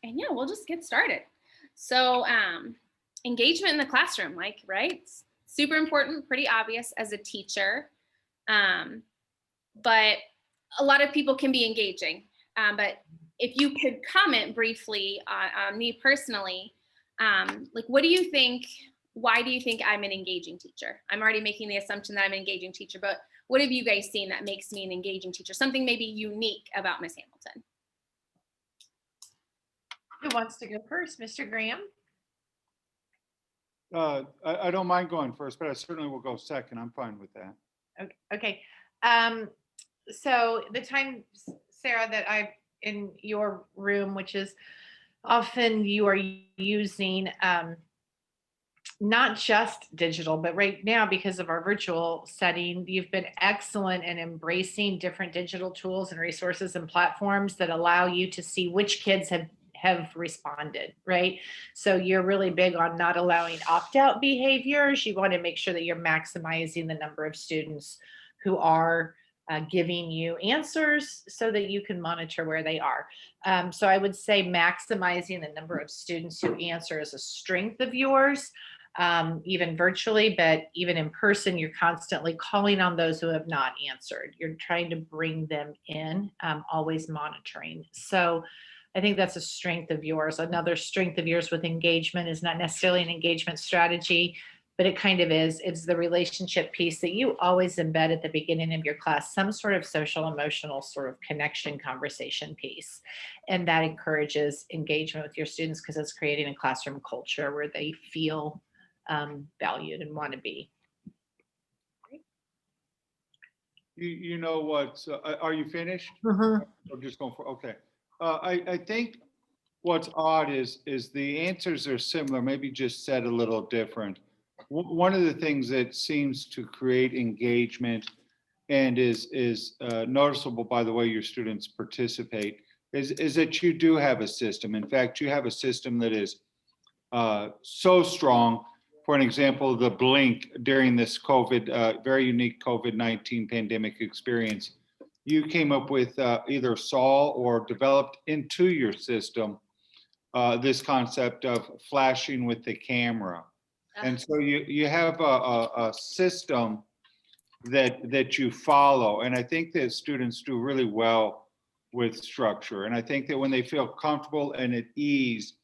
And yeah, we'll just get started. So engagement in the classroom, like, right? It's super important, pretty obvious as a teacher. Um, but a lot of people can be engaging. But if you could comment briefly on me personally, like, what do you think? Why do you think I'm an engaging teacher? I'm already making the assumption that I'm an engaging teacher, but what have you guys seen that makes me an engaging teacher? Something maybe unique about Miss Hamilton. Who wants to go first? Mr. Graham? I don't mind going first, but I certainly will go second. I'm fine with that. Okay. So the time, Sarah, that I've in your room, which is often you are using not just digital, but right now, because of our virtual setting, you've been excellent in embracing different digital tools and resources and platforms that allow you to see which kids have responded, right? So you're really big on not allowing opt-out behaviors. You want to make sure that you're maximizing the number of students who are giving you answers so that you can monitor where they are. So I would say maximizing the number of students who answer is a strength of yours, even virtually, but even in person, you're constantly calling on those who have not answered. You're trying to bring them in, always monitoring. So I think that's a strength of yours. Another strength of yours with engagement is not necessarily an engagement strategy, but it kind of is. It's the relationship piece that you always embed at the beginning of your class, some sort of social, emotional sort of connection conversation piece. And that encourages engagement with your students because it's creating a classroom culture where they feel valued and want to be. You know what? Are you finished? Mhm. Or just going for, okay. I think what's odd is the answers are similar, maybe just said a little different. One of the things that seems to create engagement and is noticeable by the way your students participate is that you do have a system. In fact, you have a system that is so strong. For an example, the Blink during this COVID, very unique COVID-19 pandemic experience, you came up with either saw or developed into your system this concept of flashing with the camera. And so you have a system that you follow. And I think that students do really well with structure. And I think that when they feel comfortable and at ease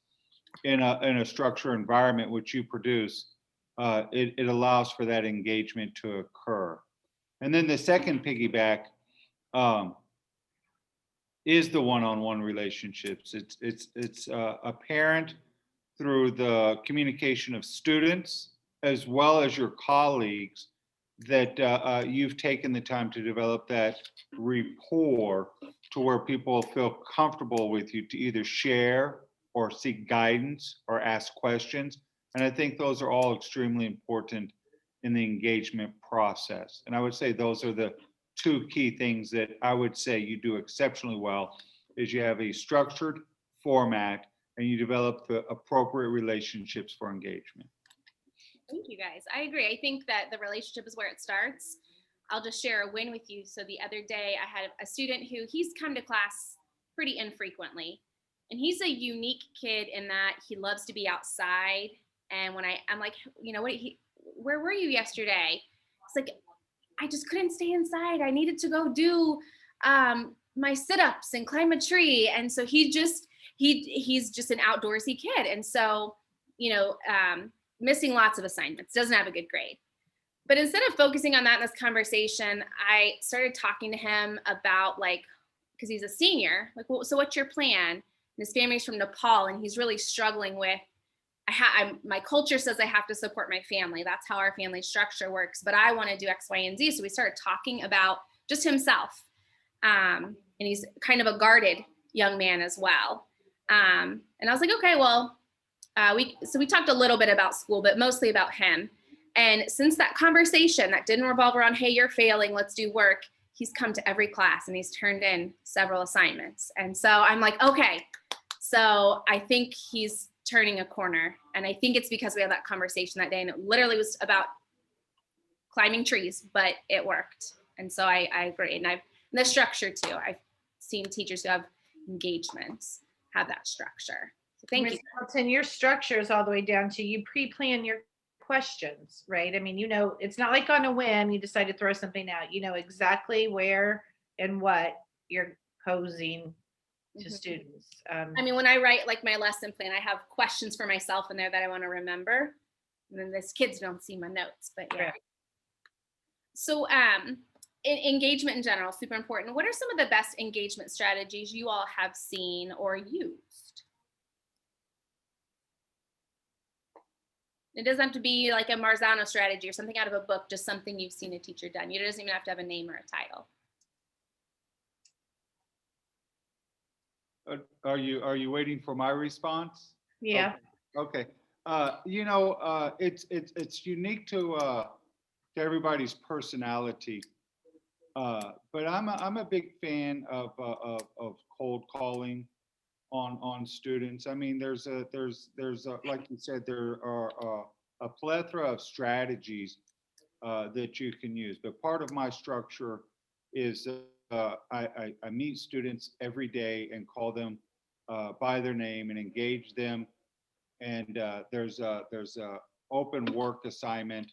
in a structure environment which you produce, it allows for that engagement to occur. And then the second piggyback um, is the one-on-one relationships. It's apparent through the communication of students as well as your colleagues that you've taken the time to develop that rapport to where people feel comfortable with you to either share or seek guidance or ask questions. And I think those are all extremely important in the engagement process. And I would say those are the two key things that I would say you do exceptionally well is you have a structured format and you develop the appropriate relationships for engagement. Thank you guys. I agree. I think that the relationship is where it starts. I'll just share a win with you. So the other day I had a student who he's come to class pretty infrequently. And he's a unique kid in that he loves to be outside. And when I'm like, where were you yesterday? It's like, I just couldn't stay inside. I needed to go do my sit-ups and climb a tree. And so he's just an outdoorsy kid. And so, missing lots of assignments, doesn't have a good grade. But instead of focusing on that in this conversation, I started talking to him about because he's a senior, well, so what's your plan? And his family's from Nepal and he's really struggling with, my culture says I have to support my family. That's how our family structure works, but I want to do X, Y, and Z. So we started talking about just himself. And he's kind of a guarded young man as well. And I was like, okay, well, we talked a little bit about school, but mostly about him. And since that conversation that didn't revolve around, hey, you're failing, let's do work, he's come to every class and he's turned in several assignments. And so I'm like, okay, so I think he's turning a corner. And I think it's because we had that conversation that day and it literally was about climbing trees, but it worked. And so I agree. And the structure too. I've seen teachers who have engagements have that structure. So thank Ms. you. Hamilton, your structure is all the way down to you pre-plan your questions, right? I mean, it's not like on a whim, you decide to throw something out. You know exactly where and what you're posing to Mhm. students. I mean, when I write like my lesson plan, I have questions for myself in there that I want to remember. And then these kids don't see my notes, but yeah. Right. So engagement in general, super important. What are some of the best engagement strategies you all have seen or used? It doesn't have to be like a Marzano strategy or something out of a book, just something you've seen a teacher done. It doesn't even have to have a name or a title. Are you waiting for my response? Yeah. Okay. It's unique to everybody's personality. But I'm a big fan of cold calling on students. I mean, like you said, there are a plethora of strategies that you can use. But part of my structure is I meet students every day and call them by their name and engage them. And there's a open work assignment.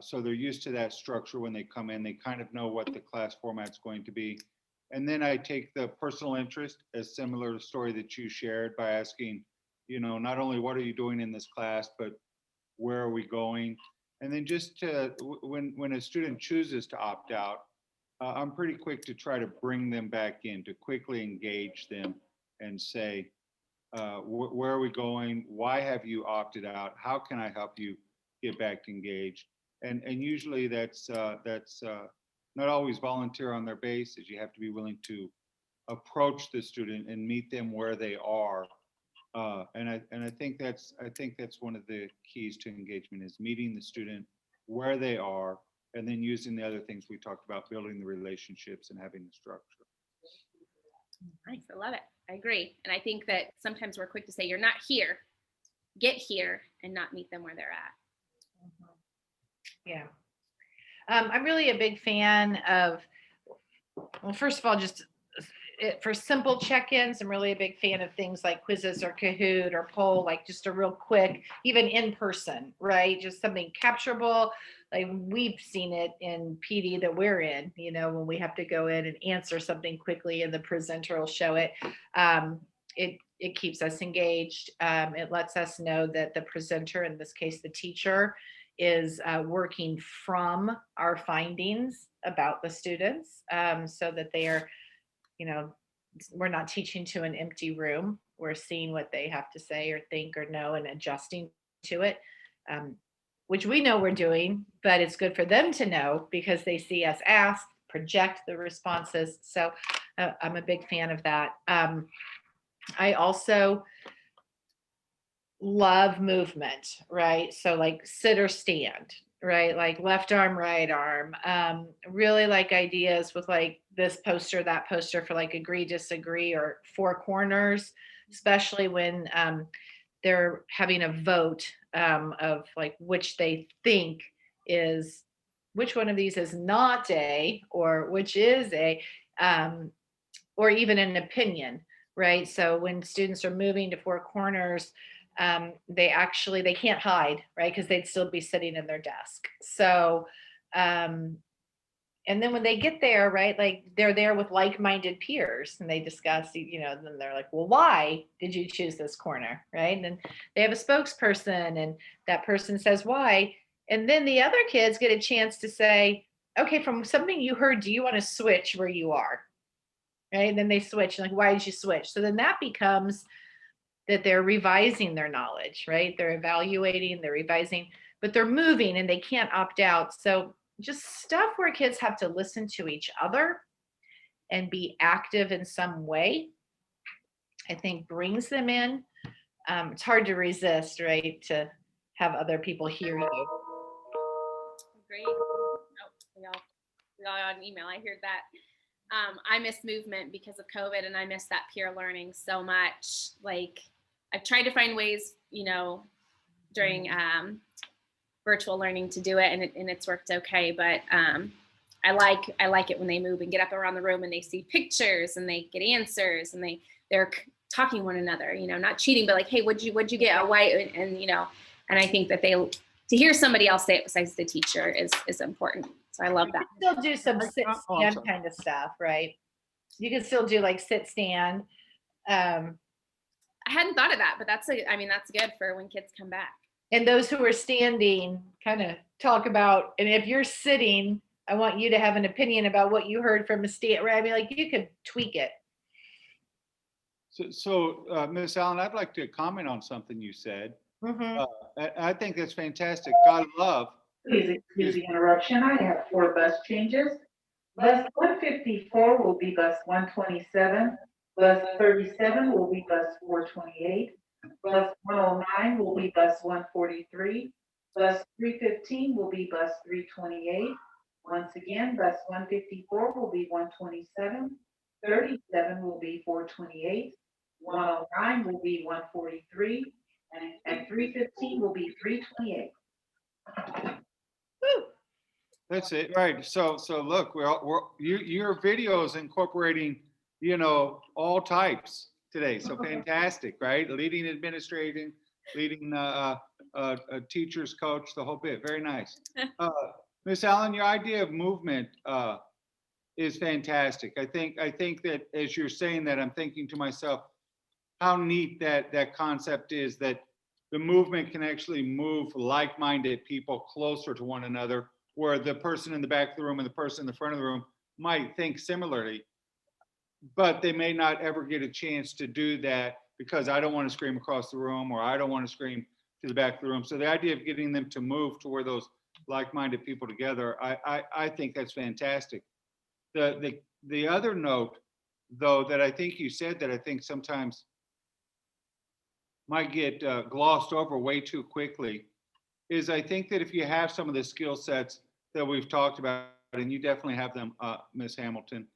So they're used to that structure when they come in. They kind of know what the class format's going to be. And then I take the personal interest, as similar to the story that you shared, by asking, not only what are you doing in this class, but where are we going? And then when a student chooses to opt out, I'm pretty quick to try to bring them back in, to quickly engage them and say, where are we going? Why have you opted out? How can I help you get back engaged? And usually that's not always volunteer on their basis. You have to be willing to approach the student and meet them where they are. And I think that's one of the keys to engagement, is meeting the student where they are, and then using the other things we talked about, building the relationships and having the structure. Nice. I love it. I agree. And I think that sometimes we're quick to say, you're not here, get here, and not meet them where they're at. Yeah. I'm really a big fan of, well, first of all, just for simple check-ins, I'm really a big fan of things like quizzes or Kahoot or poll, like just a real quick, even in person, right? Just something capturable. Like we've seen it in PD that we're in, when we have to go in and answer something quickly and the presenter will show it. It keeps us engaged. It lets us know that the presenter, in this case, the teacher, is working from our findings about the students, so that they are, we're not teaching to an empty room. We're seeing what they have to say or think or know and adjusting to it, which we know we're doing, but it's good for them to know because they see us ask, project the responses. So I'm a big fan of that. I also love movement, right? So like sit or stand, right? Like left arm, right arm. Really like ideas with like this poster, that poster for like agree, disagree, or four corners, especially when they're having a vote of like which they think is, which one of these is not a, or which is a, or even an opinion, right? So when students are moving to four corners, they can't hide, right? Because they'd still be sitting in their desk. So, and then when they get there, right, like they're there with like-minded peers and they discuss, then they're like, well, why did you choose this corner, right? And then they have a spokesperson and that person says why. And then the other kids get a chance to say, okay, from something you heard, do you want to switch where you are? Right? And then they switch, like, why did you switch? So then that becomes that they're revising their knowledge, right? They're evaluating, they're revising, but they're moving and they can't opt out. So just stuff where kids have to listen to each other and be active in some way, I think brings them in. It's hard to resist, right? To have other people hear you. Great. Oh, we all got an email. I heard that. I miss movement because of COVID, and I miss that peer learning so much. Like I've tried to find ways, during virtual learning to do it, and it's worked okay. But I like it when they move and get up around the room and they see pictures and they get answers and they're talking one another, not cheating, but like, hey, what'd you get? A white, and and I think that to hear somebody else say it besides the teacher is important. So I love You that. can still do some sit Oh, I'm stand sorry. kind of stuff, right? You can still do like sit stand. Um, I hadn't thought of that, but that's good for when kids come back. and those who are standing kind of talk about, and if you're sitting, I want you to have an opinion about what you heard from a stand, right? I mean, like you could tweak it. So, Ms. Allen, I'd like to comment on something you said. Mhm. I think that's fantastic. I love. Please excuse the interruption. I have 4 bus changes. Bus 154 will be bus 127. Bus 37 will be bus 428. Bus 109 will be bus 143. Bus 315 will be bus 328. Once again, bus 154 will be 127. 37 will be 428. 109 will be 143. And 315 will be 328. Woo. That's it, right. So look, your video is incorporating, all types today. So fantastic, right? Leading administrating, leading teachers, coach, the whole bit. Very nice. Miss Allen, your idea of movement is fantastic. I think that as you're saying that, I'm thinking to myself, how neat that concept is, that the movement can actually move like-minded people closer to one another, where the person in the back of the room and the person in the front of the room might think similarly, but they may not ever get a chance to do that because I don't want to scream across the room, or I don't want to scream to the back of the room. So the idea of getting them to move to where those like-minded people together, I think that's fantastic. The other note, though, that I think you said that I think sometimes might get glossed over way too quickly is, I think that if you have some of the skill sets that we've talked about, and you definitely have them, Ms. Hamilton,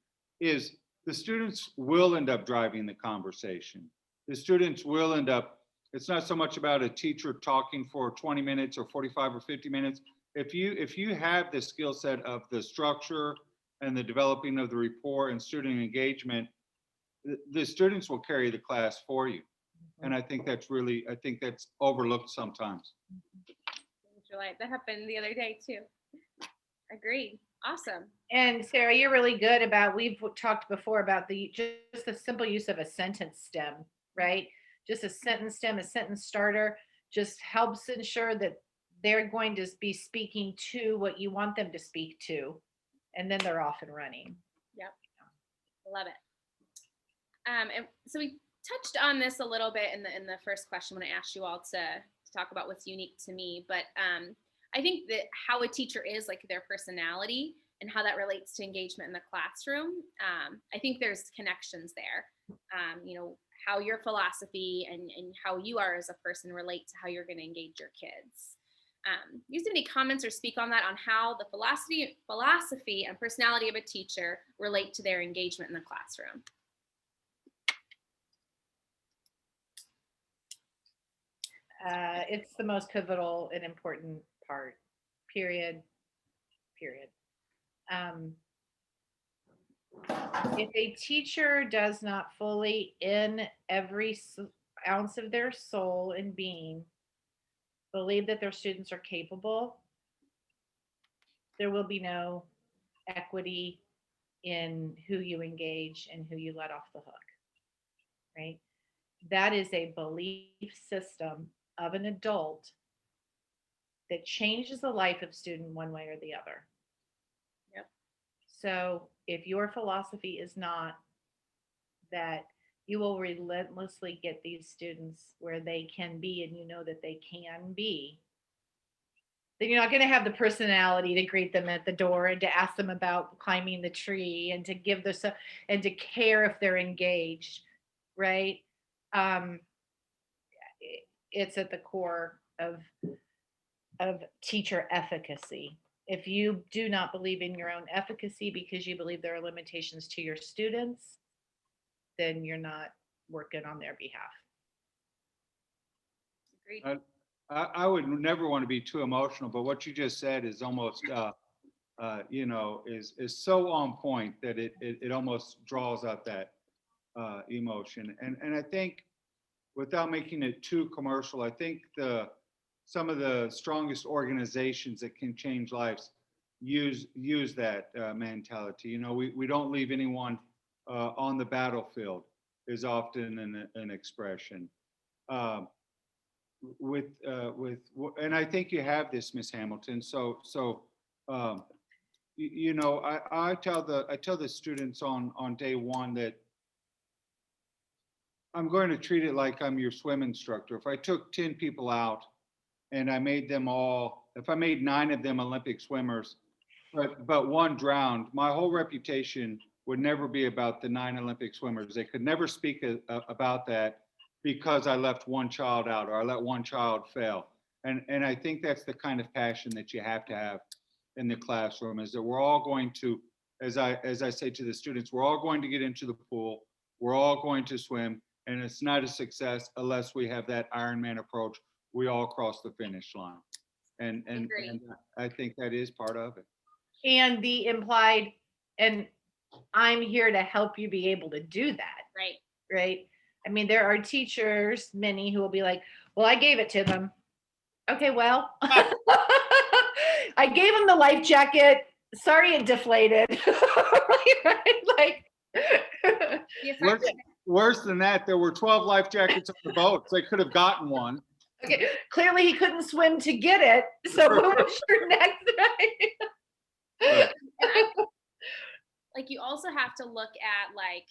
is the students will end up driving the conversation. The students will end up, it's not so much about a teacher talking for 20 minutes or 45 or 50 minutes. If you have the skill set of the structure and the developing of the rapport and student engagement, the students will carry the class for you. And I think that's overlooked sometimes. July. That happened the other day too. Agreed. Awesome. And Sarah, you're really good about, we've talked before about just the simple use of a sentence stem, right? Just a sentence stem, a sentence starter just helps ensure that they're going to be speaking to what you want them to speak to. And then they're off and running. Love it. And so we touched on this a little bit in the first question when I asked you all to talk about what's unique to me, but I think that how a teacher is, like their personality and how that relates to engagement in the classroom, I think there's connections there. How your philosophy and how you are as a person relate to how you're going to engage your kids. You have any comments or speak on that, on how the philosophy and personality of a teacher relate to their engagement in the classroom? It's the most pivotal and important part, period. If a teacher does not fully, in every ounce of their soul and being, believe that their students are capable, there will be no equity in who you engage and who you let off the hook, right? That is a belief system of an adult that changes the life of student one way or the other. Yep. So if your philosophy is not that you will relentlessly get these students where they can be, and you know that they can be, then you're not going to have the personality to greet them at the door and to ask them about climbing the tree and to give this and to care if they're engaged, right? It's at the core of teacher efficacy. If you do not believe in your own efficacy because you believe there are limitations to your students, then you're not working on their behalf. Agreed. I would never want to be too emotional, but what you just said is almost, is so on point that it almost draws out that emotion. And I think, without making it too commercial, I think some of the strongest organizations that can change lives use that mentality. You know, we don't leave anyone on the battlefield is often an expression. Um, and I think you have this, Miss Hamilton. Um, you know, I tell the students on day one that I'm going to treat it like I'm your swim instructor. If I took 10 people out and I made them all, if I made 9 of them Olympic swimmers, but one drowned, my whole reputation would never be about the 9 Olympic swimmers. They could never speak about that because I left one child out or I let one child fail. And I think that's the kind of passion that you have to have in the classroom, is that we're all going to, as I say to the students, we're all going to get into the pool, we're all going to swim, and it's not a success unless we have that Ironman approach. We all cross the finish line. And I think that is part of it. And the implied, and I'm here to help you be able to do that, Right. right? I mean, there are teachers, many, who will be like, well, I gave it to them. Okay, well, I gave them the life jacket. Sorry, it deflated. Right? Like, The effect Worse than that, there were 12 life jackets on the boat. So they could have gotten one. okay, clearly he couldn't swim to get it. So what was your next? Right. like you also have to look at like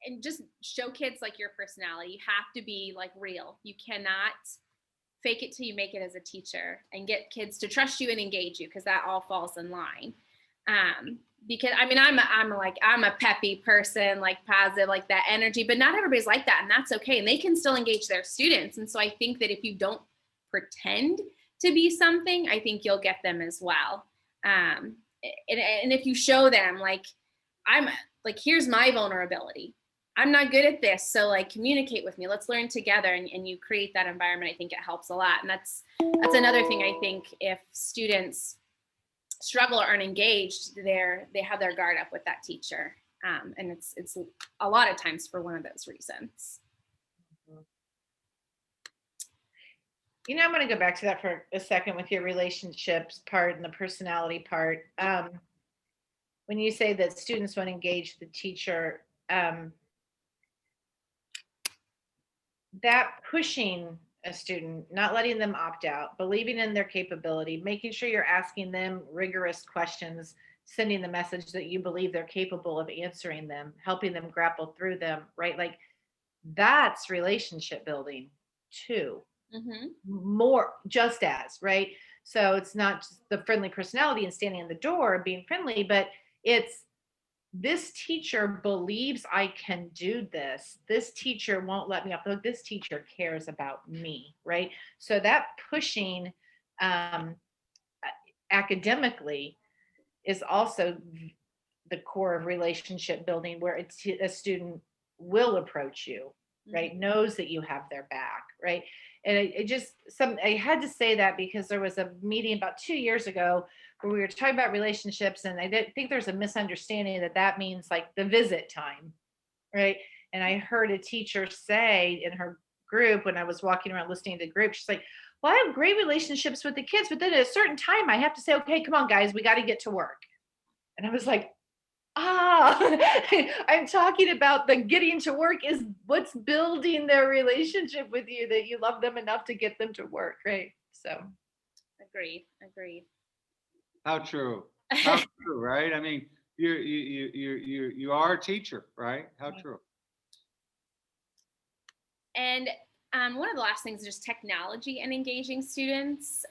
and just show kids like your personality. You have to be like real. You cannot fake it till you make it as a teacher, and get kids to trust you and engage you, because that all falls in line. Because I mean, I'm a peppy person, like positive, like that energy, but not everybody's like that, and that's okay. And they can still engage their students. And so I think that if you don't pretend to be something, I think you'll get them as well. And if you show them like, I'm like, here's my vulnerability. I'm not good at this. So like, communicate with me. Let's learn together. And you create that environment. I think it helps a lot. And that's another thing. I think if students struggle or aren't engaged, they have their guard up with that teacher. And it's a lot of times for one of those reasons. You know, I'm going to go back to that for a second with your relationships part and the personality part. When you say that students won't engage the teacher, that pushing a student, not letting them opt out, believing in their capability, making sure you're asking them rigorous questions, sending the message that you believe they're capable of answering them, helping them grapple through them, right? Like, that's relationship building too. Mm-hmm. More, just as, right? So it's not just the friendly personality and standing in the door and being friendly, but it's, this teacher believes I can do this. This teacher won't let me off the hook. This teacher cares about me, right? So that pushing academically is also the core of relationship building, where it's a student will approach you, right? Knows that you have their back, right? And I had to say that because there was a meeting about 2 years ago where we were talking about relationships, and I think there's a misunderstanding that means like the visit time, right? And I heard a teacher say in her group, when I was walking around listening to the group, she's like, well, I have great relationships with the kids, but then at a certain time I have to say, okay, come on guys, we got to get to work. And I was like, I'm talking about the getting to work is what's building their relationship with you, that you love them enough to get them to work, right? So Agreed. How true. How true, right? I mean, you are a teacher, right? How true. And one of the last things is just technology and engaging students.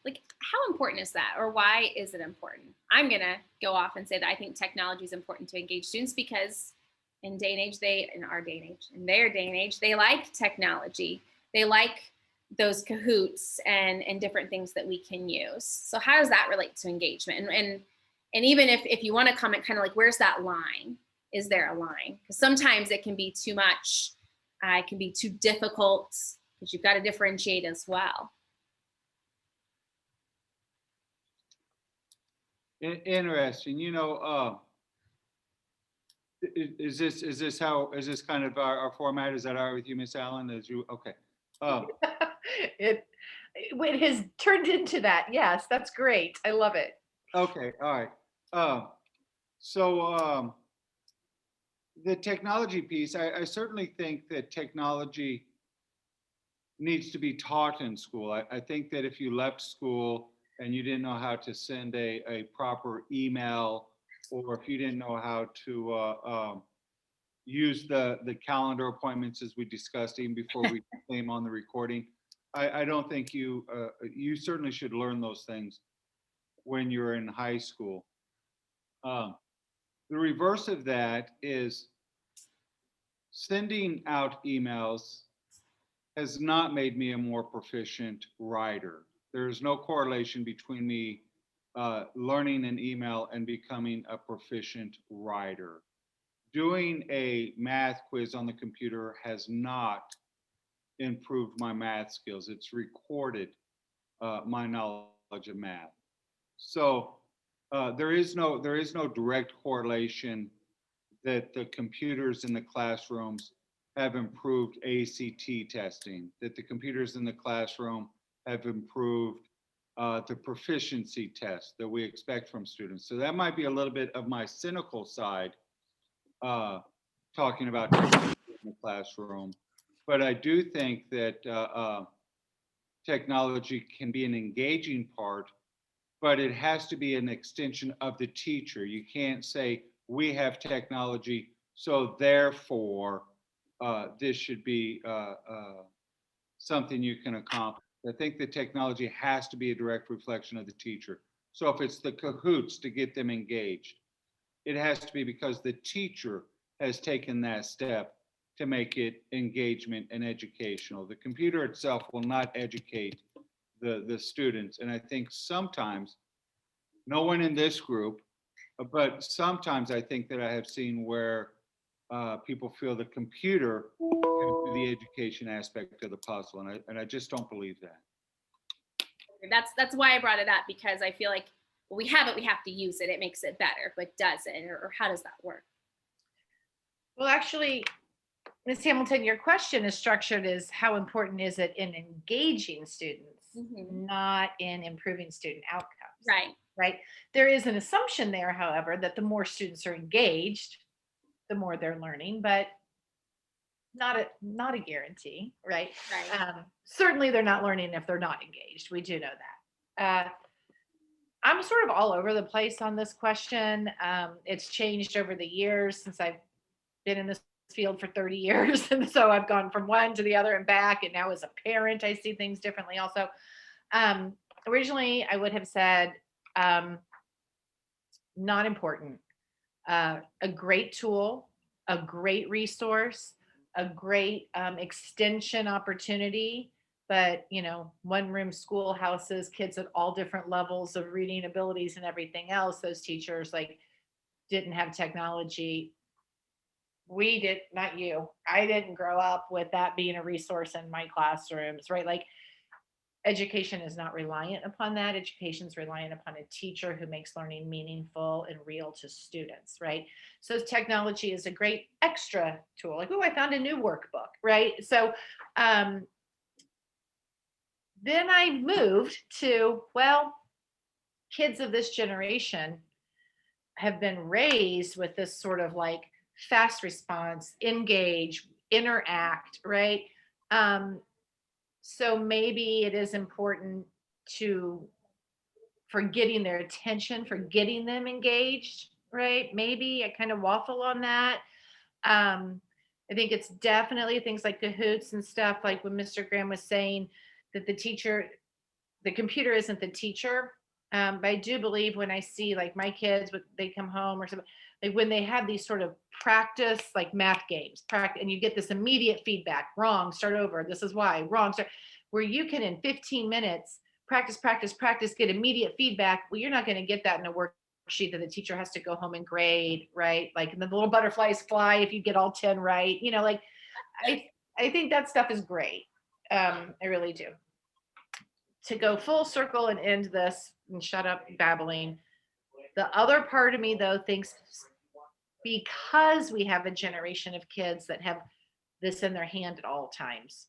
Like, how important is that, or why is it important? I'm gonna go off and say that I think technology is important to engage students because in their day and age, they like technology. They like those Kahoots and different things that we can use. So how does that relate to engagement? And even if you want to comment, kind of like, where's that line? Is there a line? Because sometimes it can be too much. It can be too difficult, because you've got to differentiate as well. Interesting. You know, Is this kind of our format? Is that all right with you, Miss Allen? Okay. Um, It, it has turned into that. Yes, that's great. I love it. okay, all right. Um, so the technology piece, I certainly think that technology needs to be taught in school. I think that if you left school and you didn't know how to send a proper email, or if you didn't know how to use the calendar appointments as we discussed even before we came on the recording, I don't think you certainly should learn those things when you're in high school. Um, the reverse of that is sending out emails has not made me a more proficient writer. There's no correlation between me learning an email and becoming a proficient writer. Doing a math quiz on the computer has not improved my math skills. It's recorded my knowledge of math. So there is no direct correlation that the computers in the classrooms have improved ACT testing, that the computers in the classroom have improved the proficiency test that we expect from students. So that might be a little bit of my cynical side, talking about technology in the classroom. But I do think that technology can be an engaging part, but it has to be an extension of the teacher. You can't say, we have technology, so therefore this should be something you can accomplish. I think the technology has to be a direct reflection of the teacher. So if it's the cahoots to get them engaged, it has to be because the teacher has taken that step to make it engagement and educational. The computer itself will not educate the students. And I think sometimes, no one in this group, but sometimes I think that I have seen where people feel the computer can do the education aspect of the puzzle, and I just don't believe that. That's why I brought it up, because I feel like, well, we have it, we have to use it. It makes it better, but does it, or how does that work? Well, actually, Ms. Hamilton, your question is structured as how important is it in engaging students, not in improving student outcomes. Right. Right. There is an assumption there, however, that the more students are engaged, the more they're learning, but not a guarantee, right? Right. Certainly, they're not learning if they're not engaged. We do know that. I'm sort of all over the place on this question. It's changed over the years since I've been in this field for 30 years. And so I've gone from one to the other and back. And now as a parent, I see things differently also. Originally, I would have said not important. A great tool, a great resource, a great extension opportunity. But, one room schoolhouses, kids at all different levels of reading abilities and everything else, those teachers didn't have technology. We did, not you. I didn't grow up with that being a resource in my classrooms, right? Education is not reliant upon that. Education is reliant upon a teacher who makes learning meaningful and real to students, right? So technology is a great extra tool. Oh, I found a new workbook, right? So then I moved to, well, kids of this generation have been raised with this sort of fast response, engage, interact, right? So maybe it is important for getting their attention, for getting them engaged, right? Maybe I kind of waffle on that. I think it's definitely things like Cahoots and stuff, like when Mr. Graham was saying that the computer isn't the teacher. But I do believe when I see my kids, they come home or something, when they have these sort of practice, math games, and you get this immediate feedback, wrong, start over, this is why, wrong, start, where you can in 15 minutes practice, get immediate feedback. Well, you're not going to get that in a worksheet that the teacher has to go home and grade, right? And the little butterflies fly if you get all 10 right. I think that stuff is great. I really do. To go full circle and end this and shut up babbling, the other part of me though thinks because we have a generation of kids that have this in their hand at all times.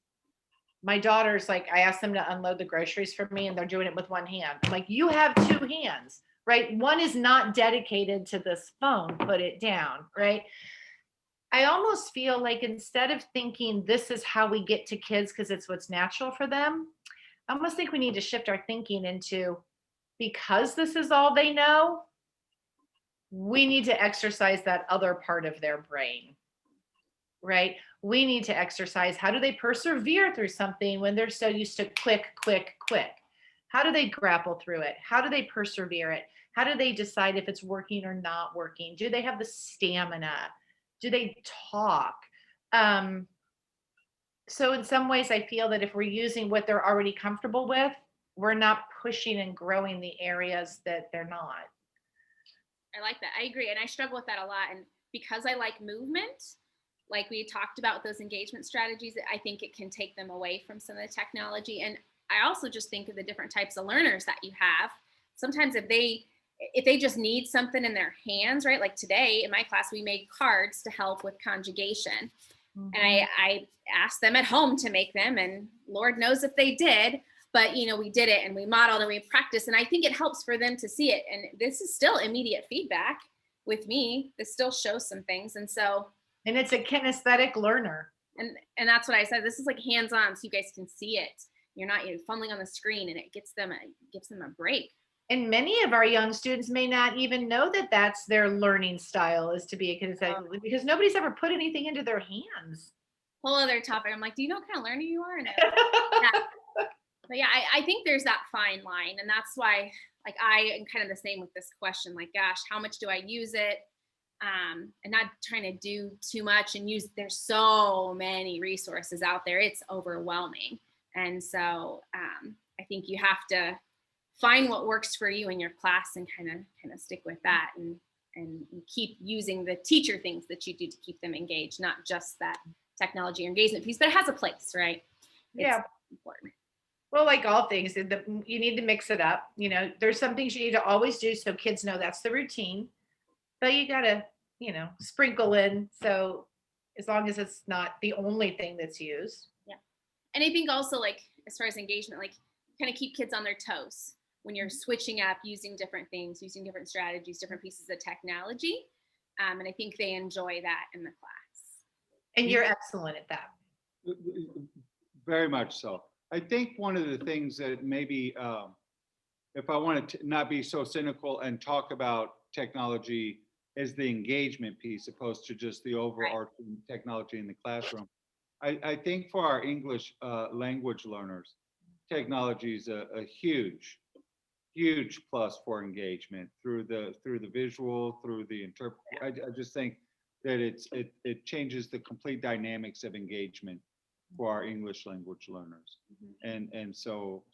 My daughter's like, I asked them to unload the groceries for me and they're doing it with one hand. I'm like, you have two hands, right? One is not dedicated to this phone, put it down, right? I almost feel like instead of thinking this is how we get to kids because it's what's natural for them, I almost think we need to shift our thinking into because this is all they know, we need to exercise that other part of their brain, right? We need to exercise how do they persevere through something when they're so used to quick, quick, quick? How do they grapple through it? How do they persevere it? How do they decide if it's working or not working? Do they have the stamina? Do they talk? So in some ways, I feel that if we're using what they're already comfortable with, we're not pushing and growing the areas that they're not. I like that. I agree. And I struggle with that a lot. And because I like movement, like we talked about those engagement strategies, I think it can take them away from some of the technology. And I also just think of the different types of learners that you have. Sometimes if they just need something in their hands, right? Like today in my class, we made cards to help with conjugation. Mhm. And I asked them at home to make them, and Lord knows if they did, but we did it and we modeled and we practiced. And I think it helps for them to see it. And this is still immediate feedback with me. This still shows some things. And so, And it's a kinesthetic learner. and that's what I said. This is like hands-on, so you guys can see it. You're fumbling on the screen, and it gives them a break. And many of our young students may not even know that that's their learning style is to be a kinesthetic because nobody's ever put anything into their hands. Whole other topic. I'm like, do you know what kind of learner you are? And but yeah, I think there's that fine line, and that's why, like, I am kind of the same with this question. Like, gosh, how much do I use it? And not trying to do too much and use. There's so many resources out there; it's overwhelming. And so, I think you have to find what works for you in your class and kind of stick with that, and keep using the teacher things that you do to keep them engaged, not just that technology or engagement piece, but it has a place, right? Yeah. Important. Well, like all things, you need to mix it up. There's some things you need to always do so kids know that's the routine, but you got to, sprinkle in. So as long as it's not the only thing that's used. Yeah. And I think also, like, as far as engagement, like, kind of keep kids on their toes when you're switching up, using different things, using different strategies, different pieces of technology. And I think they enjoy that in the class. And you're excellent at that. Very much so. I think one of the things that maybe, if I wanted to not be so cynical and talk about technology as the engagement piece, opposed to just the overarching technology in the classroom, I think for our English language learners, technology is a huge plus for engagement through the visual, through the interpret. I just think that it changes the complete dynamics of engagement for our English language learners. And so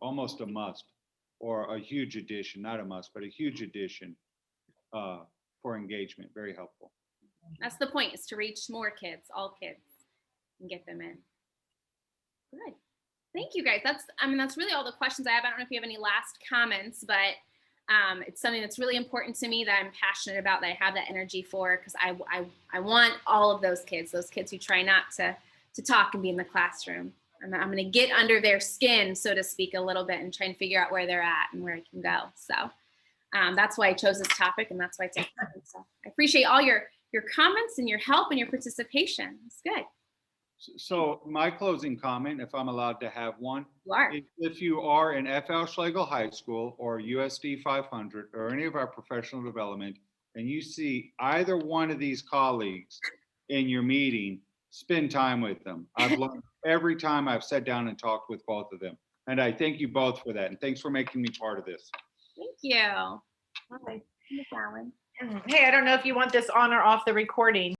almost a must, or a huge addition, not a must, but a huge addition for engagement. Very helpful. That's the point, is to reach more kids, all kids, and get them in. Good. Thank you, guys. That's really all the questions I have. I don't know if you have any last comments, but it's something that's really important to me, that I'm passionate about, that I have that energy for, because I want all of those kids who try not to talk and be in the classroom. I'm going to get under their skin, so to speak, a little bit, and try and figure out where they're at and where I can go. So that's why I chose this topic, and that's why it's important. So I appreciate all your comments and your help and your participation. It's good. So my closing comment, if I'm allowed to have one, You are. if you are in FL Schlegel High School or USD 500 or any of our professional development, and you see either one of these colleagues in your meeting, spend time with them. I've learned every time I've sat down and talked with both of them. And I thank you both for that. And thanks for making me part of this. Thank you. Bye. Miss Allen. Hey, I don't know if you want this on or off the recording.